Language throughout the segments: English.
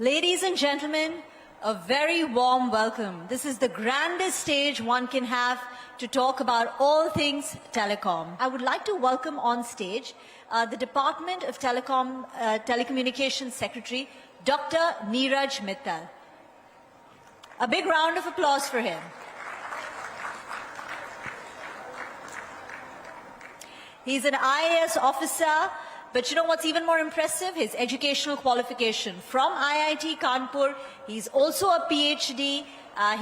Ladies and gentlemen, a very warm welcome. This is the grandest stage one can have to talk about all things telecom. I would like to welcome on stage the Department of Telecom, Telecommunications Secretary, Dr. Neeraj Mittal. A big round of applause for him. He's an IAS officer, but you know what's even more impressive? His educational qualification. From IIT Kanpur, he's also a PhD.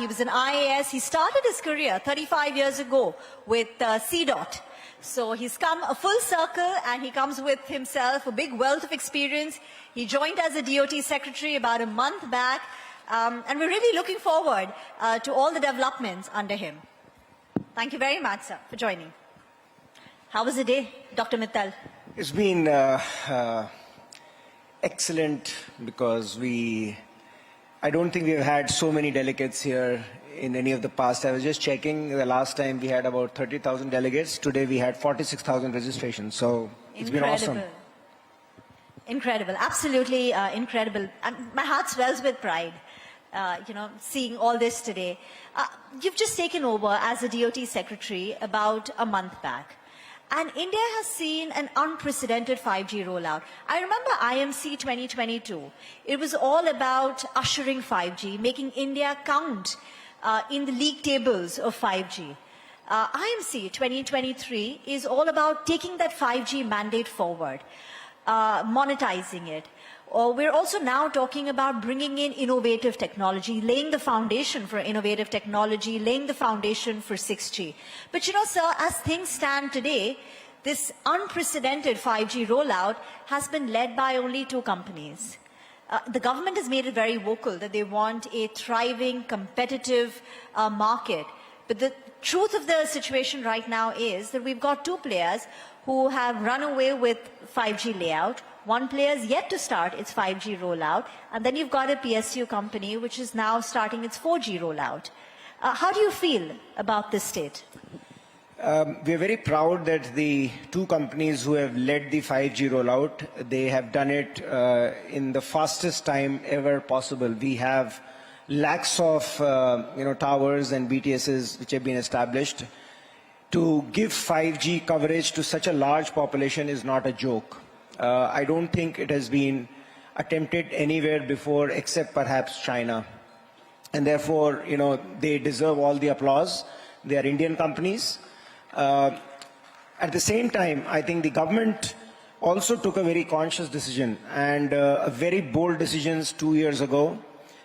He was an IAS. He started his career 35 years ago with CDOT. So he's come a full circle, and he comes with himself a big wealth of experience. He joined as a DOT secretary about a month back, and we're really looking forward to all the developments under him. Thank you very much, sir, for joining. How was the day, Dr. Mittal? It's been excellent because I don't think we've had so many delegates here in any of the past. I was just checking, the last time we had about 30,000 delegates. Today we had 46,000 registrations. So it's been awesome. Incredible, absolutely incredible. My heart swells with pride, seeing all this today. You've just taken over as a DOT secretary about a month back. And India has seen an unprecedented 5G rollout. I remember IMC 2022. It was all about ushering 5G, making India count in the league tables of 5G. IMC 2023 is all about taking that 5G mandate forward, monetizing it. We're also now talking about bringing in innovative technology, laying the foundation for innovative technology, laying the foundation for 6G. But you know, sir, as things stand today, this unprecedented 5G rollout has been led by only two companies. The government has made it very vocal that they want a thriving, competitive market. But the truth of the situation right now is that we've got two players who have run away with 5G layout. One player is yet to start its 5G rollout, and then you've got a PSU company which is now starting its 4G rollout. How do you feel about this state? We are very proud that the two companies who have led the 5G rollout, they have done it in the fastest time ever possible. We have lakhs of towers and BTSs which have been established. To give 5G coverage to such a large population is not a joke. I don't think it has been attempted anywhere before except perhaps China. And therefore, they deserve all the applause. They are Indian companies. At the same time, I think the government also took a very conscious decision and a very bold decision 2 years ago,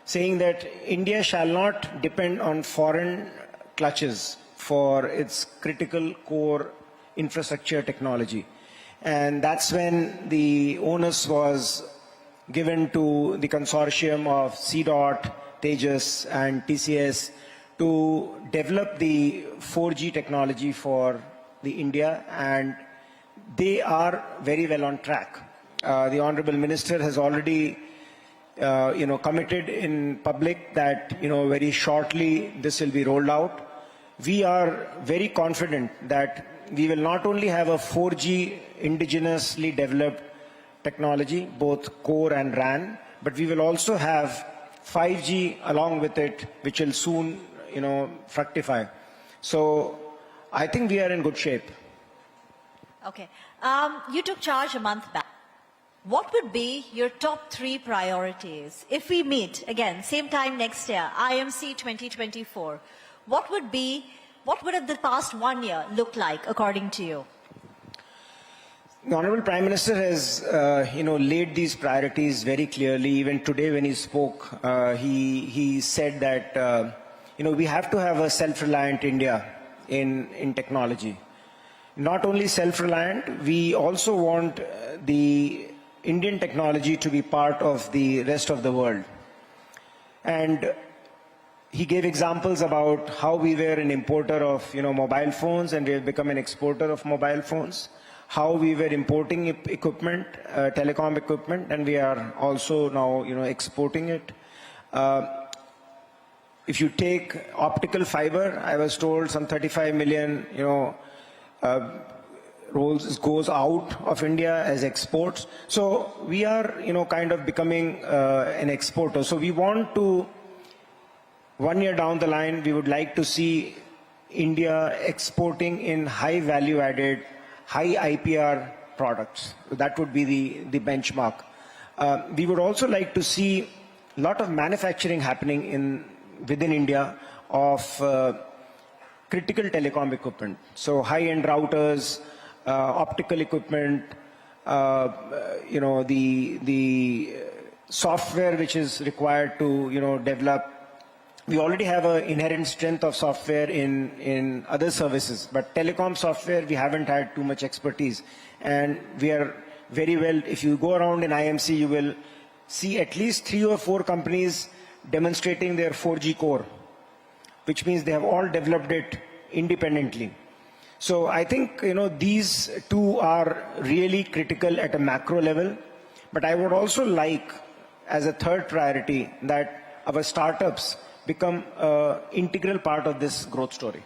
saying that India shall not depend on foreign clutches for its critical core infrastructure technology. And that's when the onus was given to the consortium of CDOT, Tejas and TCS to develop the 4G technology for the India, and they are very well on track. The Honorable Minister has already committed in public that very shortly this will be rolled out. We are very confident that we will not only have a 4G indigenously developed technology, both core and RAN, but we will also have 5G along with it, which will soon, fructify. So I think we are in good shape. Okay. You took charge a month back. What would be your top 3 priorities if we meet again, same time next year, IMC 2024? What would have the past 1 year look like according to you? The Honorable Prime Minister has, laid these priorities very clearly. Even today when he spoke, he said that, we have to have a self-reliant India in technology. Not only self-reliant, we also want the Indian technology to be part of the rest of the world. And he gave examples about how we were an importer of, mobile phones, and we have become an exporter of mobile phones. How we were importing equipment, telecom equipment, and we are also now, exporting it. If you take optical fiber, I was told some 35 million, goes out of India as exports. So we are, kind of becoming an exporter. So we want to, 1 year down the line, we would like to see India exporting in high value added, high IPR products. That would be the benchmark. We would also like to see a lot of manufacturing happening within India of critical telecom equipment. So high-end routers, optical equipment, the software which is required to, develop. We already have an inherent strength of software in other services, but telecom software, we haven't had too much expertise. And we are very well, if you go around in IMC, you will see at least 3 or 4 companies demonstrating their 4G core, which means they have all developed it independently. So I think, these two are really critical at a macro level. But I would also like, as a third priority, that our startups become an integral part of this growth story.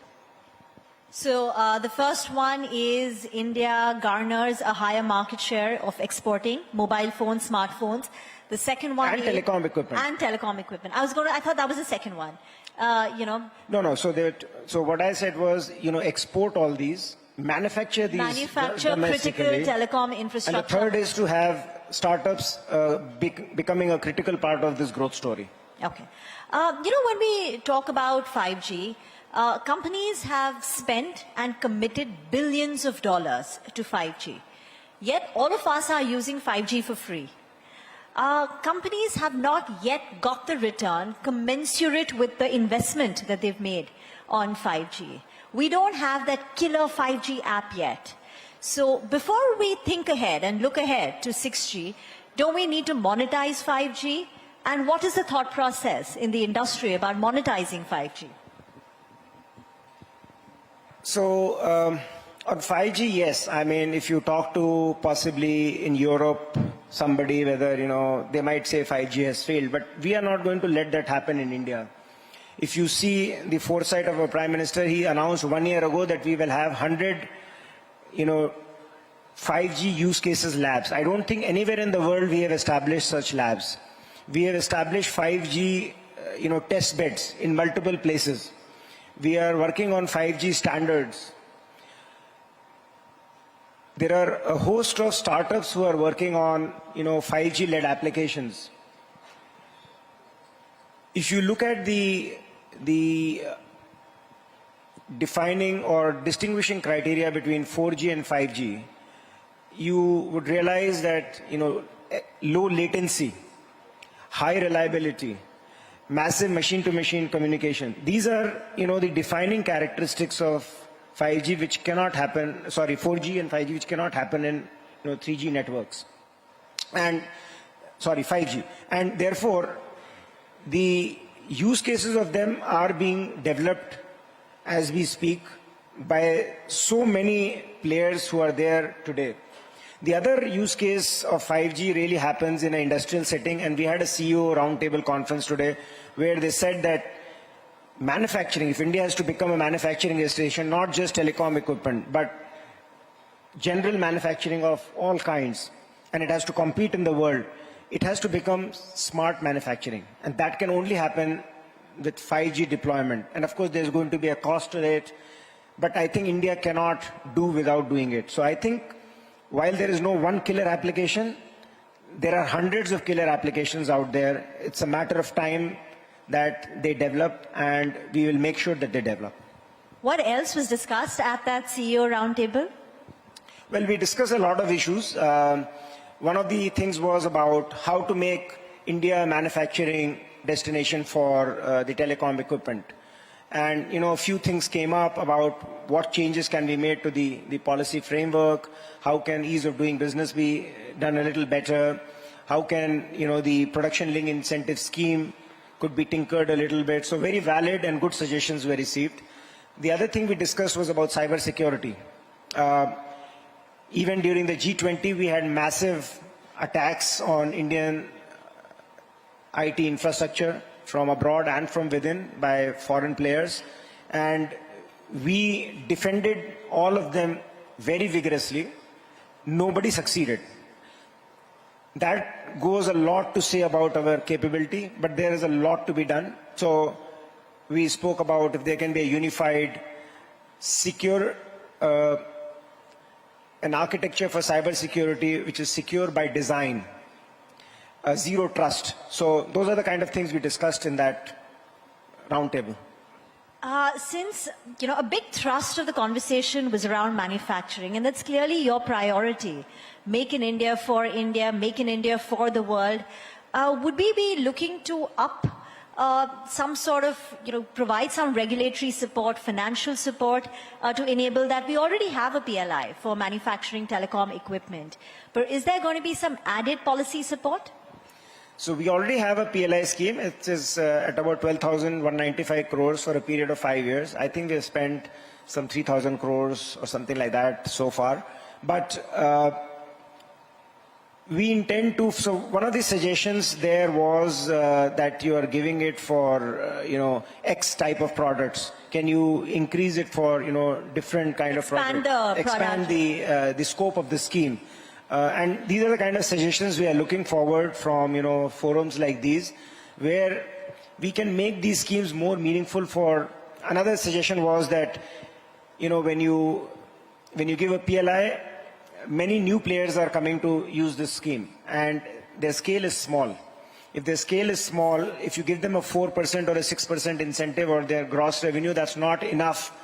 So the first one is India garners a higher market share of exporting mobile phones, smartphones. The second one and is telecom equipment. And telecom equipment. I thought that was the second one. No. So what I said was, export all these, manufacture these Manufacture critical telecom infrastructure. And the third is to have startups becoming a critical part of this growth story. Okay. When we talk about 5G, companies have spent and committed billions of dollars to 5G. Yet all of us are using 5G for free. Companies have not yet got the return commensurate with the investment that they've made on 5G. We don't have that killer 5G app yet. So before we think ahead and look ahead to 6G, don't we need to monetize 5G? And what is the thought process in the industry about monetizing 5G? So on 5G, yes. I mean, if you talk to possibly in Europe, somebody, whether, they might say 5G has failed, but we are not going to let that happen in India. If you see the foresight of our Prime Minister, he announced 1 year ago that we will have 100, 5G use cases labs. I don't think anywhere in the world we have established such labs. We have established 5G, test beds in multiple places. We are working on 5G standards. There are a host of startups who are working on, 5G-led applications. If you look at the defining or distinguishing criteria between 4G and 5G, you would realize that, low latency, high reliability, massive machine-to-machine communication. These are, the defining characteristics of 5G, which cannot happen, 4G and 5G, which cannot happen in 3G networks. And, 5G. And therefore, the use cases of them are being developed as we speak by so many players who are there today. The other use case of 5G really happens in an industrial setting, and we had a CEO roundtable conference today where they said that manufacturing, if India has to become a manufacturing destination, not just telecom equipment, but general manufacturing of all kinds, and it has to compete in the world, it has to become smart manufacturing. And that can only happen with 5G deployment. And of course, there's going to be a cost to it, but I think India cannot do without doing it. So I think while there is no one killer application, there are hundreds of killer applications out there. It's a matter of time that they develop, and we will make sure that they develop. What else was discussed at that CEO roundtable? Well, we discussed a lot of issues. One of the things was about how to make India a manufacturing destination for the telecom equipment. And, a few things came up about what changes can be made to the policy framework, how can ease of doing business be done a little better, how can, the production link incentive scheme could be tinkered a little bit. So very valid and good suggestions were received. The other thing we discussed was about cyber security. Even during the G20, we had massive attacks on Indian IT infrastructure from abroad and from within by foreign players. And we defended all of them very vigorously. Nobody succeeded. That goes a lot to say about our capability, but there is a lot to be done. So we spoke about if there can be a unified, secure, an architecture for cyber security which is secure by design, zero trust. So those are the kind of things we discussed in that roundtable. Since, a big thrust of the conversation was around manufacturing, and that's clearly your priority, make in India, make in India for the world, would we be looking to up some sort of, provide some regulatory support, financial support to enable that? We already have a PLI for manufacturing telecom equipment, but is there going to be some added policy support? So we already have a PLI scheme. It is at about 12,195 crores for a period of 5 years. I think we have spent some 3,000 crores or something like that so far. But we intend to, so one of the suggestions there was that you are giving it for, X type of products. Can you increase it for, different kind of products? Expand the scope of the scheme. And these are the kind of suggestions we are looking forward from, forums like these, where we can make these schemes more meaningful for. Another suggestion was that, when you give a PLI, many new players are coming to use this scheme, and their scale is small. If their scale is small, if you give them a 4% or a 6% incentive or their gross revenue, that's not enough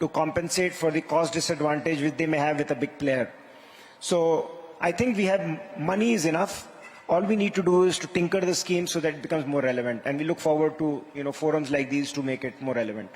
to compensate for the cost disadvantage which they may have with a big player. So I think we have money is enough. All we need to do is to tinker the scheme so that it becomes more relevant. And we look forward to, forums like these to make it more relevant.